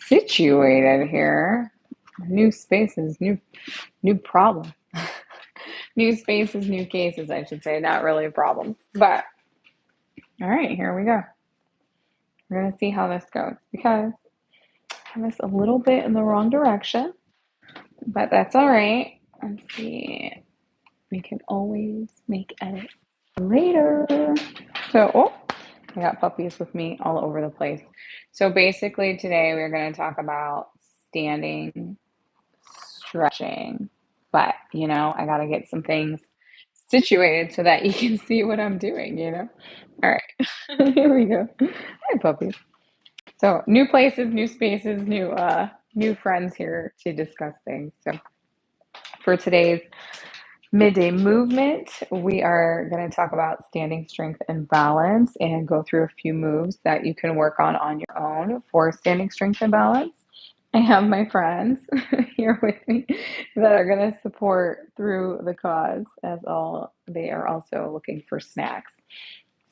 situated here. New spaces, new problem. New spaces, new cases, I should say. Not really a problem. But all right, here we go. We're gonna see how this goes because I have this a little bit in the wrong direction, but that's all right. Let's see. We can always make edits later. So, oh, I got puppies with me all over the place. So basically today we're going to talk about standing stretching, but I got to get some things situated so that you can see what I'm doing. All right, here we go. Hi, puppies. So new places, new spaces, new friends here to discuss things. So for today's midday movement, we are going to talk about standing strength and balance and go through a few moves that you can work on your own for standing strength and balance. I have my friends here with me that are going to support through the cause as all they are also looking for snacks.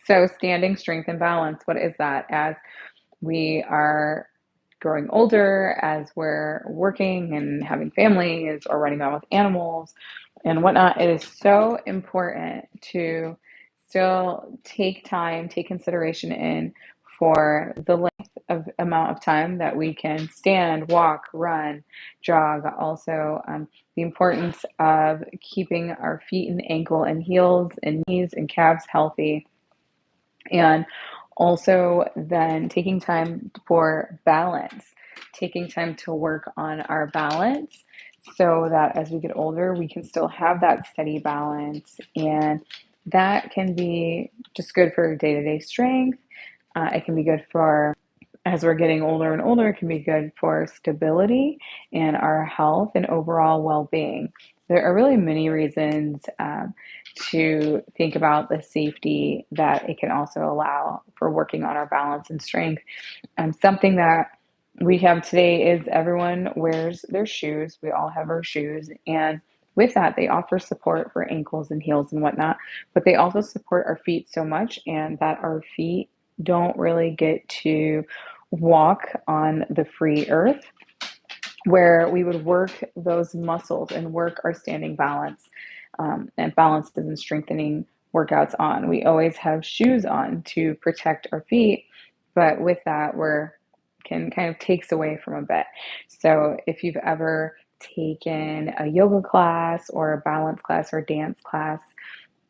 So standing strength and balance, what is that? As we are growing older, as we're working and having families or running around with animals and whatnot, it is so important to still take time, take consideration in for the length of amount of time that we can stand, walk, run, jog. Also, the importance of keeping our feet and ankle and heels and knees and calves healthy, and also then taking time for balance, taking time to work on our balance so that as we get older, we can still have that steady balance. And that can be just good for day-to-day strength. It can be good for, as we're getting older and older, it can be good for stability and our health and overall well-being. There are really many reasons to think about the safety that it can also allow for working on our balance and strength. Something that we have today is everyone wears their shoes. We all have our shoes. And with that, they offer support for ankles and heels and whatnot, but they also support our feet so much, and that our feet don't really get to walk on the free earth where we would work those muscles and work our standing balance, and balances and strengthening workouts on. We always have shoes on to protect our feet, but with that, we're can kind of takes away from a bit. So if you've ever taken a yoga class or a balance class or dance class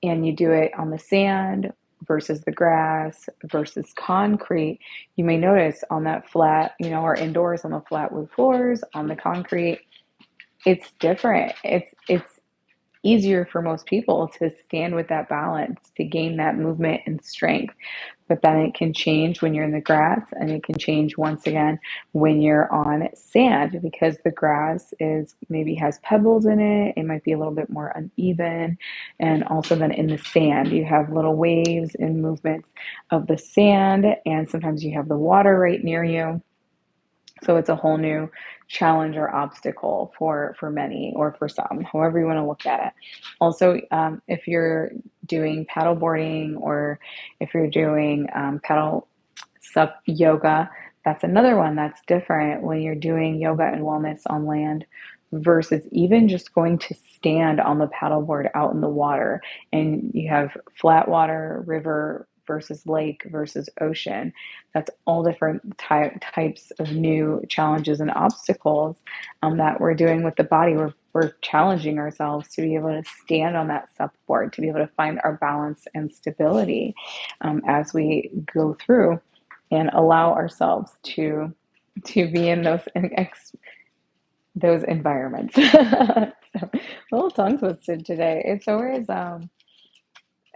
and you do it on the sand versus the grass versus concrete, you may notice on that flat, or indoors on the flat wood floors, on the concrete, it's different. It's easier for most people to stand with that balance, to gain that movement and strength. But then it can change when you're in the grass, and it can change once again when you're on sand, because the grass is maybe has pebbles in it. It might be a little bit more uneven. And also then in the sand, you have little waves and movements of the sand, and sometimes you have the water right near you. So it's a whole new challenge or obstacle for many, or for some, however you want to look at it. Also, if you're doing paddle boarding, or if you're doing paddle sup yoga, that's another one that's different when you're doing yoga and wellness on land versus even just going to stand on the paddleboard out in the water. And you have flat water, river versus lake versus ocean. That's all different types of new challenges and obstacles that we're doing with the body. We're challenging ourselves to be able to stand on that supboard, to be able to find our balance and stability as we go through and allow ourselves to be in those environments. So, a little tongue twisted today. It's always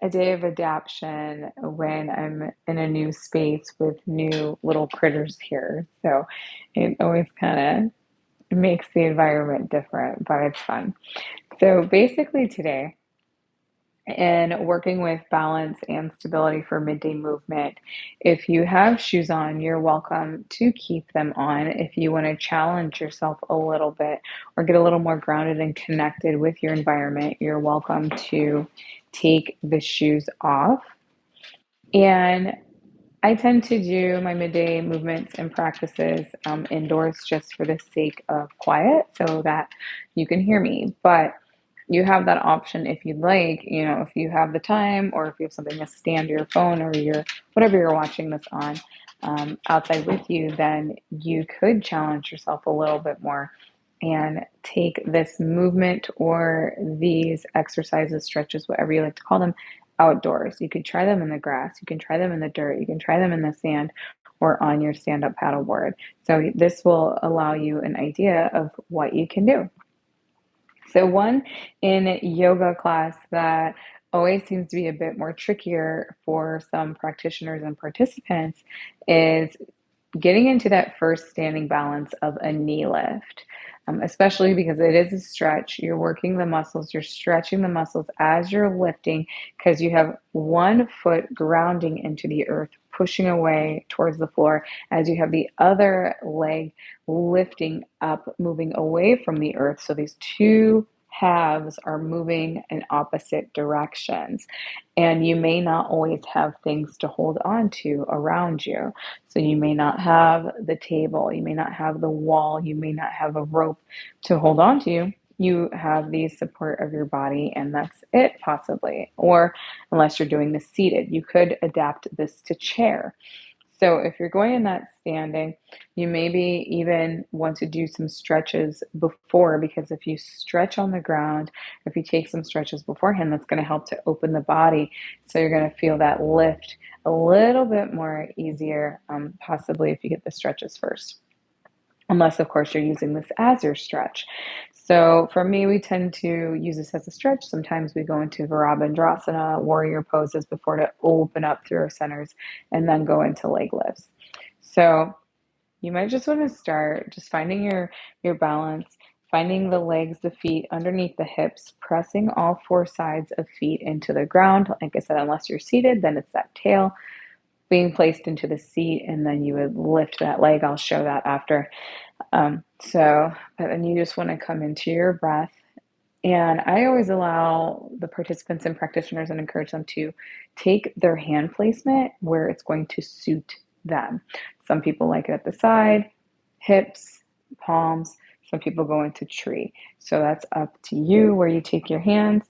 a day of adaptation when I'm in a new space with new little critters here. So it always kind of makes the environment different, but it's fun. So basically today, in working with balance and stability for midday movement, if you have shoes on, you're welcome to keep them on. If you want to challenge yourself a little bit or get a little more grounded and connected with your environment, you're welcome to take the shoes off. And I tend to do my midday movements and practices indoors just for the sake of quiet so that you can hear me. But you have that option if you'd like, if you have the time or if you have something to stand your phone or your whatever you're watching this on outside with you, then you could challenge yourself a little bit more and take this movement or these exercises, stretches, whatever you like to call them, outdoors. You could try them in the grass, you can try them in the dirt, you can try them in the sand or on your stand-up paddleboard. So this will allow you an idea of what you can do. So one in yoga class that always seems to be a bit more trickier for some practitioners and participants is getting into that first standing balance of a knee lift, especially because it is a stretch. You're working the muscles, you're stretching the muscles as you're lifting because you have one foot grounding into the earth, pushing away towards the floor, as you have the other leg lifting up, moving away from the earth. So these two halves are moving in opposite directions. And you may not always have things to hold on to around you. So you may not have the table, you may not have the wall, you may not have a rope to hold on to. You have the support of your body, and that's it, possibly. Or unless you're doing this seated, you could adapt this to chair. So if you're going in that standing, you maybe even want to do some stretches before, because if you stretch on the ground, if you take some stretches beforehand, that's going to help to open the body. So you're going to feel that lift a little bit more easier, possibly if you get the stretches first. Unless, of course, you're using this as your stretch. So for me, we tend to use this as a stretch. Sometimes we go into Virabhadrasana, warrior poses before to open up through our centers and then go into leg lifts. So you might just want to start just finding your balance, finding the legs, the feet underneath the hips, pressing all four sides of feet into the ground. Like I said, unless you're seated, then it's that tail being placed into the seat, and then you would lift that leg. I'll show that after. But then you just want to come into your breath. And I always allow the participants and practitioners and encourage them to take their hand placement where it's going to suit them. Some people like it at the side, hips, palms. Some people go into tree. So that's up to you where you take your hands.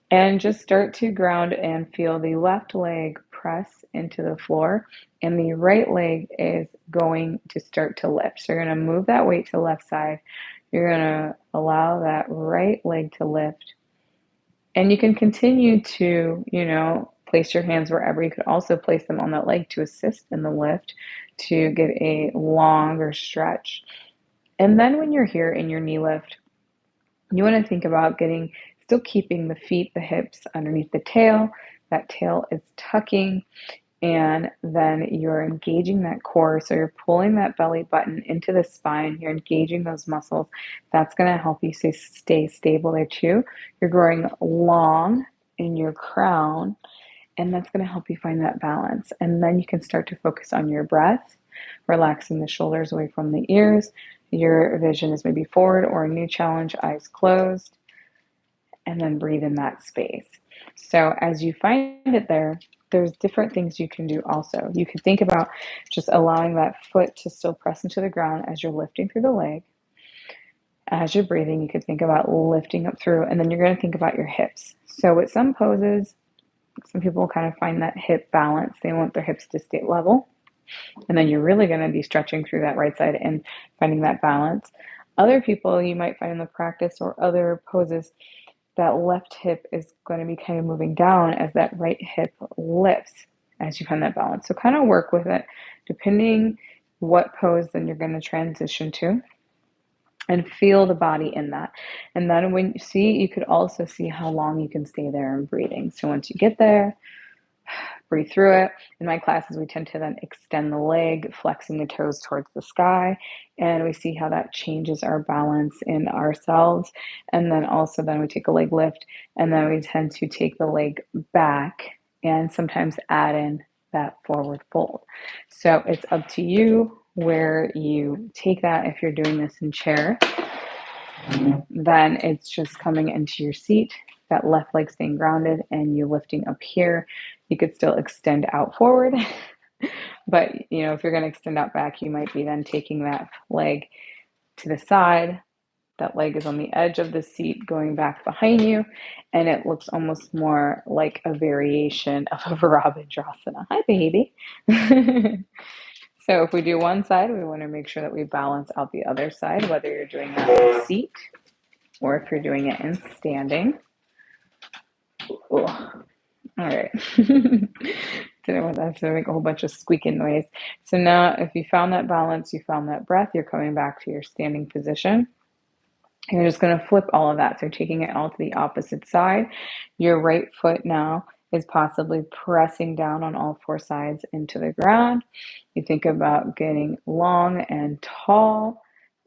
And just start to ground and feel the left leg press into the floor, and the right leg is going to start to lift. So you're going to move that weight to the left side. You're going to allow that right leg to lift. And you can continue to, place your hands wherever. You could also place them on that leg to assist in the lift to get a longer stretch. And then when you're here in your knee lift, you want to think about still keeping the feet, the hips underneath the tail. That tail is tucking, and then you're engaging that core. So you're pulling that belly button into the spine. You're engaging those muscles. That's going to help you stay stable there too. You're growing long in your crown, and that's going to help you find that balance. And then you can start to focus on your breath, relaxing the shoulders away from the ears. Your vision is maybe forward or a new challenge, eyes closed, and then breathe in that space. So as you find it there's different things you can do also. You could think about just allowing that foot to still press into the ground as you're lifting through the leg. As you're breathing, you could think about lifting up through, and then you're going to think about your hips. So with some poses, some people kind of find that hip balance. They want their hips to stay level. And then you're really going to be stretching through that right side and finding that balance. Other people, you might find in the practice or other poses, that left hip is going to be kind of moving down as that right hip lifts as you find that balance. So kind of work with it depending what pose then you're going to transition to, and feel the body in that. And then when you could also see how long you can stay there and breathing. So once you get there, breathe through it. In my classes, we tend to then extend the leg, flexing the toes towards the sky, and we see how that changes our balance in ourselves. And then we take a leg lift, and then we tend to take the leg back and sometimes add in that forward fold. So it's up to you where you take that. If you're doing this in chair, then it's just coming into your seat, that left leg staying grounded, and you lifting up here. You could still extend out forward But, if you're going to extend out back, you might be then taking that leg to the side. That leg is on the edge of the seat going back behind you, and it looks almost more like a variation of a Virabhadrasana. Hi, baby. So if we do one side, we want to make sure that we balance out the other side, whether you're doing that in the seat or if you're doing it in standing. Ooh. All right. Didn't want that to make a whole bunch of squeaking noise. So now if you found that balance, you found that breath, you're coming back to your standing position. You're just going to flip all of that. So taking it all to the opposite side. Your right foot now is possibly pressing down on all four sides into the ground. You think about getting long and tall.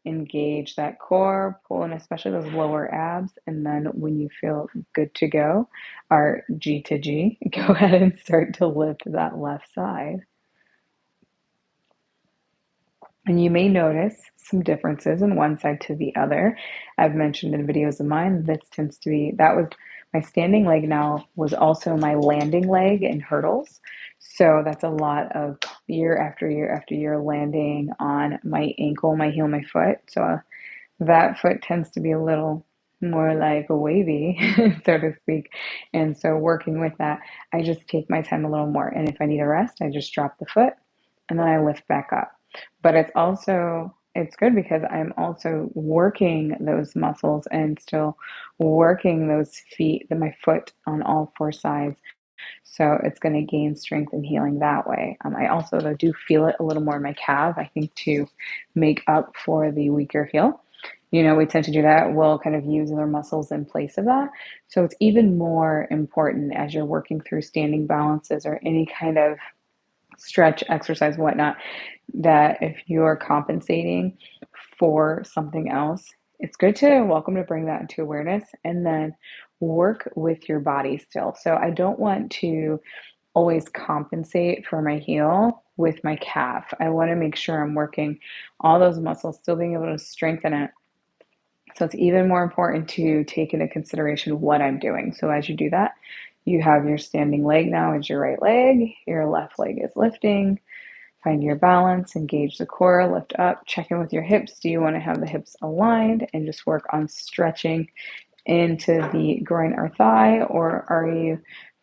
Engage that core, pull in especially those lower abs. And then when you feel good to go, our G to G, go ahead and start to lift that left side. And you may notice some differences in one side to the other. I've mentioned in videos of mine, this tends to be, that was my standing leg now was also my landing leg in hurdles. So that's a lot of year after year after year landing on my ankle, my heel, my foot. So that foot tends to be a little more like a wavy, so to speak. And so working with that, I just take my time a little more. And if I need a rest, I just drop the foot and then I lift back up. But it's good because I'm also working those muscles and still working those feet, my foot on all four sides. So it's going to gain strength and healing that way. I also, though, do feel it a little more in my calf, I think, to make up for the weaker heel. We tend to do that. We'll kind of use other muscles in place of that. So it's even more important as you're working through standing balances or any kind of stretch exercise, whatnot, that if you're compensating for something else, it's good to welcome to bring that into awareness and then work with your body still. So I don't want to always compensate for my heel with my calf. I want to make sure I'm working all those muscles, still being able to strengthen it. So it's even more important to take into consideration what I'm doing. So as you do that, you have your standing leg now as your right leg, your left leg is lifting. Find your balance, engage the core, lift up, check in with your hips. Do you want to have the hips aligned and just work on stretching into the groin or thigh, or are you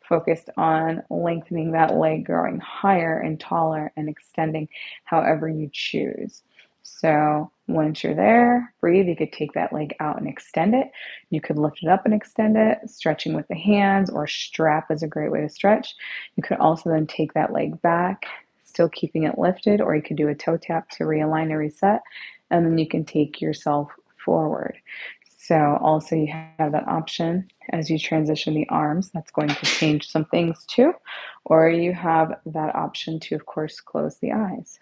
focused on lengthening that leg, growing higher and taller and extending however you choose? So once you're there, breathe. You could take that leg out and extend it. You could lift it up and extend it, stretching with the hands, or strap is a great way to stretch. You could also then take that leg back, still keeping it lifted, or you could do a toe tap to realign and reset, and then you can take yourself forward. So also you have that option as you transition the arms, that's going to change some things too, or you have that option to, of course, close the eyes.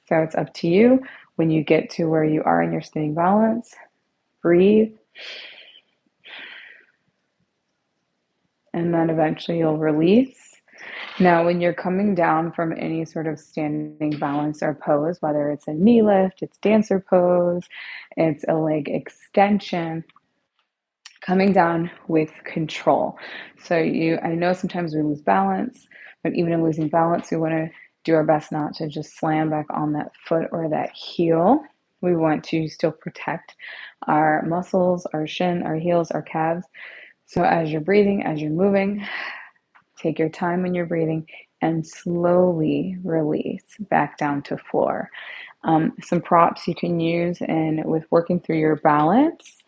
So it's up to you. When you get to where you are in your standing balance, breathe, and then eventually you'll release. Now, when you're coming down from any sort of standing balance or pose, whether it's a knee lift, it's dancer pose, it's a leg extension, coming down with control. So I know sometimes we lose balance, but even in losing balance, we want to do our best not to just slam back on that foot or that heel. We want to still protect our muscles, our shin, our heels, our calves. So as you're breathing, as you're moving, take your time when you're breathing and slowly release back down to floor. Some props you can use and with working through your balance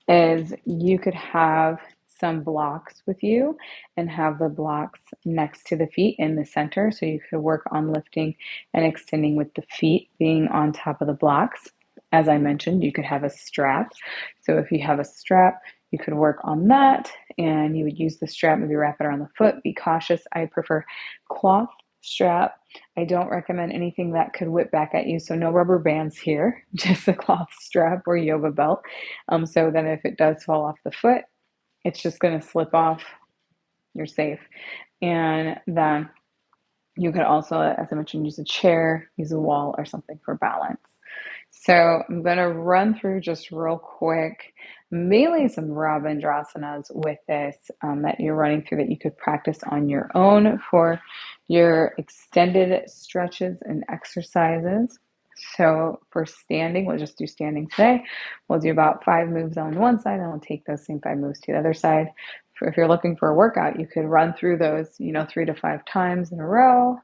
is you could have some blocks with you and have the blocks next to the feet in the center. So you could work on lifting and extending with the feet being on top of the blocks. As I mentioned, you could have a strap. So if you have a strap, you could work on that and you would use the strap, maybe wrap it around the foot. Be cautious. I prefer cloth strap. I don't recommend anything that could whip back at you. So no rubber bands here, just a cloth strap or yoga belt. So then if it does fall off the foot, it's just going to slip off. You're safe. And then you could also, as I mentioned, use a chair, use a wall or something for balance. So I'm going to run through just real quick, mainly some Rabindrasanas with this that you're running through that you could practice on your own for your extended stretches and exercises. So for standing, we'll just do standing today. We'll do about 5 moves on one side, and we'll take those same 5 moves to the other side. If you're looking for a workout, you could run through those, 3 to 5 times in a row,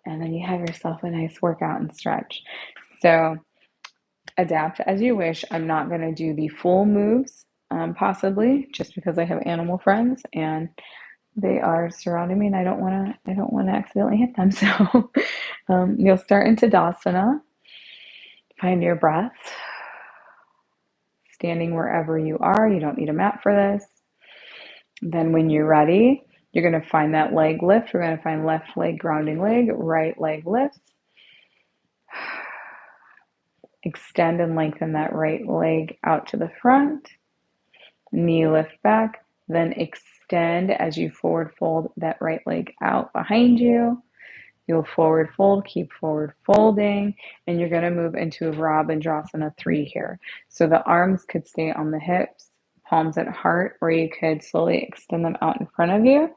and then you have yourself a nice workout and stretch. So adapt as you wish. I'm not going to do the full moves, possibly, just because I have animal friends and they are surrounding me, and I don't want to accidentally hit them. So you'll start in Tadasana. Find your breath, standing wherever you are. You don't need a mat for this. Then when you're ready, you're going to find that leg lift. We're going to find left leg grounding leg, right leg lifts. Extend and lengthen that right leg out to the front. Knee lift back. Then extend as you forward fold that right leg out behind you. You'll forward fold, keep forward folding, and you're going to move into Vrabhandrasana 3 here. So the arms could stay on the hips, palms at heart, or you could slowly extend them out in front of you.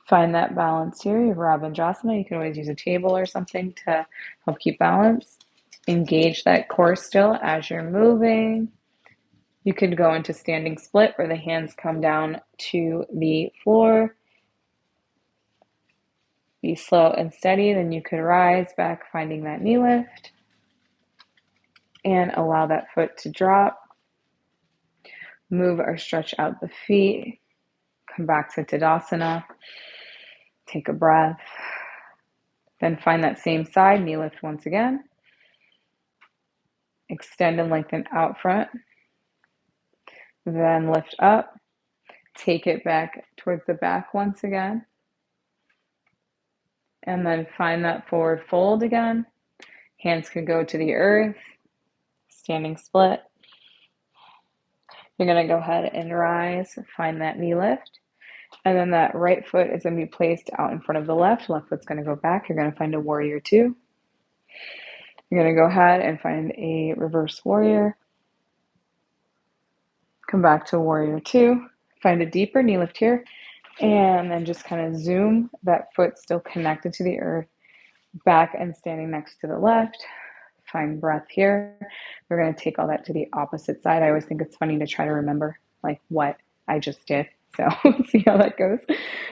Find that balance here. You have Vrabhandrasana. You can always use a table or something to help keep balance. Engage that core still as you're moving. You could go into standing split where the hands come down to the floor. Be slow and steady, then you could rise back, finding that knee lift, and allow that foot to drop. Move or stretch out the feet. Come back to Tadasana. Take a breath. Then find that same side, knee lift once again. Extend and lengthen out front. Then lift up. Take it back towards the back once again. And then find that forward fold again. Hands can go to the earth. Standing split. You're going to go ahead and rise. Find that knee lift. And then that right foot is going to be placed out in front of the left. Left foot's going to go back. You're going to find a warrior 2. You're going to go ahead and find a reverse warrior. Come back to warrior 2. Find a deeper knee lift here. And then just kind of zoom that foot still connected to the earth. Back and standing next to the left. Find breath here. We're going to take all that to the opposite side. I always think it's funny to try to remember like what I just did. So see how that goes.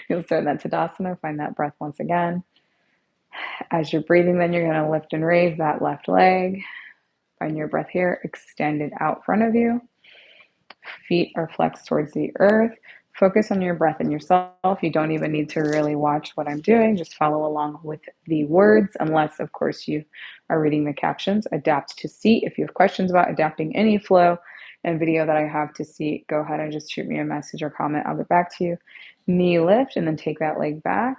You'll start that Tadasana. Find that breath once again. As you're breathing, then you're going to lift and raise that left leg. Find your breath here. Extend it out front of you. Feet are flexed towards the earth. Focus on your breath and yourself. You don't even need to really watch what I'm doing. Just follow along with the words, unless, of course, you are reading the captions. Adapt to seat. If you have questions about adapting any flow and video that I have to seat, go ahead and just shoot me a message or comment. I'll get back to you. Knee lift, and then take that leg back.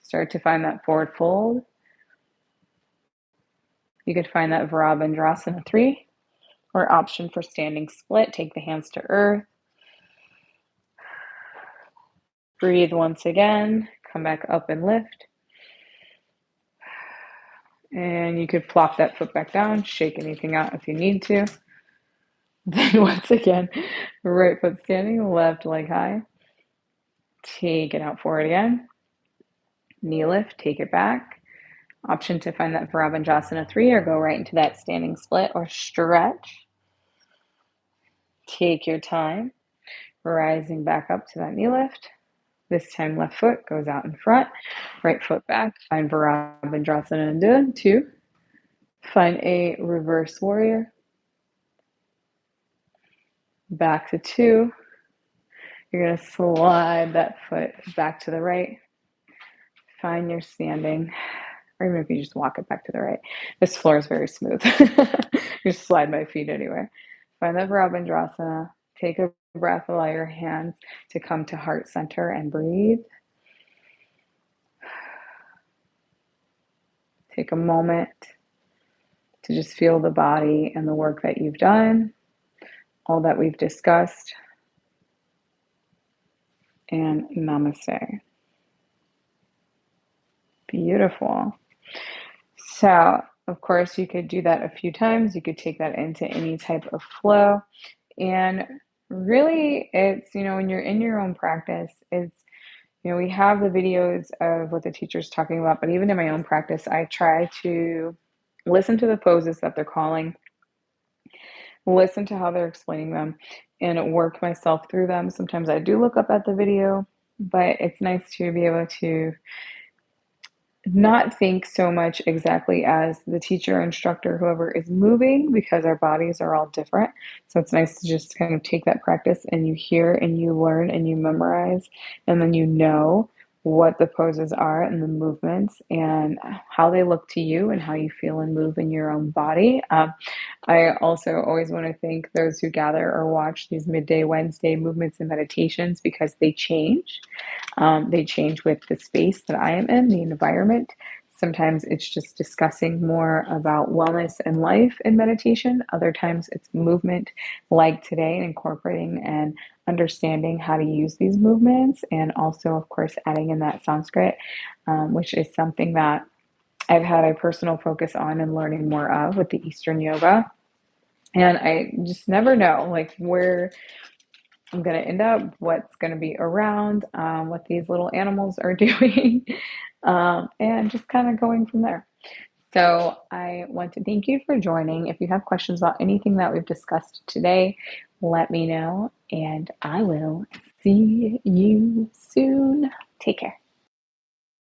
Start to find that forward fold. You could find that Vrabhandrasana 3, or option for standing split. Take the hands to earth. Breathe once again. Come back up and lift. And you could plop that foot back down. Shake anything out if you need to. Then once again, right foot standing, left leg high. Take it out forward again. Knee lift, take it back. Option to find that Vrabhandrasana 3 or go right into that standing split or stretch. Take your time. Rising back up to that knee lift. This time left foot goes out in front, right foot back. Find Vrabhandrasana 2. Find a reverse warrior. Back to 2. You're going to slide that foot back to the right. Find your standing, or even if you just walk it back to the right. This floor is very smooth. Just slide my feet anywhere. Find that Vrabhandrasana. Take a breath, allow your hands to come to heart center and breathe. Take a moment to just feel the body and the work that you've done, all that we've discussed, and namaste. Beautiful. So, of course, you could do that a few times. You could take that into any type of flow. And really, it's, when you're in your own practice, we have the videos of what the teacher's talking about, but even in my own practice, I try to listen to the poses that they're calling, listen to how they're explaining them, and work myself through them. Sometimes I do look up at the video, but it's nice to be able to not think so much exactly as the teacher, instructor, whoever is moving, because our bodies are all different. So it's nice to just kind of take that practice and you hear and you learn and you memorize, and then you know what the poses are and the movements and how they look to you and how you feel and move in your own body. I also always want to thank those who gather or watch these midday Wednesday movements and meditations, because they change. They change with the space that I am in, the environment. Sometimes it's just discussing more about wellness and life in meditation. Other times it's movement, like today, and incorporating and understanding how to use these movements. And also, of course, adding in that Sanskrit, which is something that I've had a personal focus on and learning more of with the Eastern yoga. And I just never know, like, where I'm going to end up, what's going to be around, what these little animals are doing, and just kind of going from there. So I want to thank you for joining. If you have questions about anything that we've discussed today, let me know, and I will see you soon. Take care.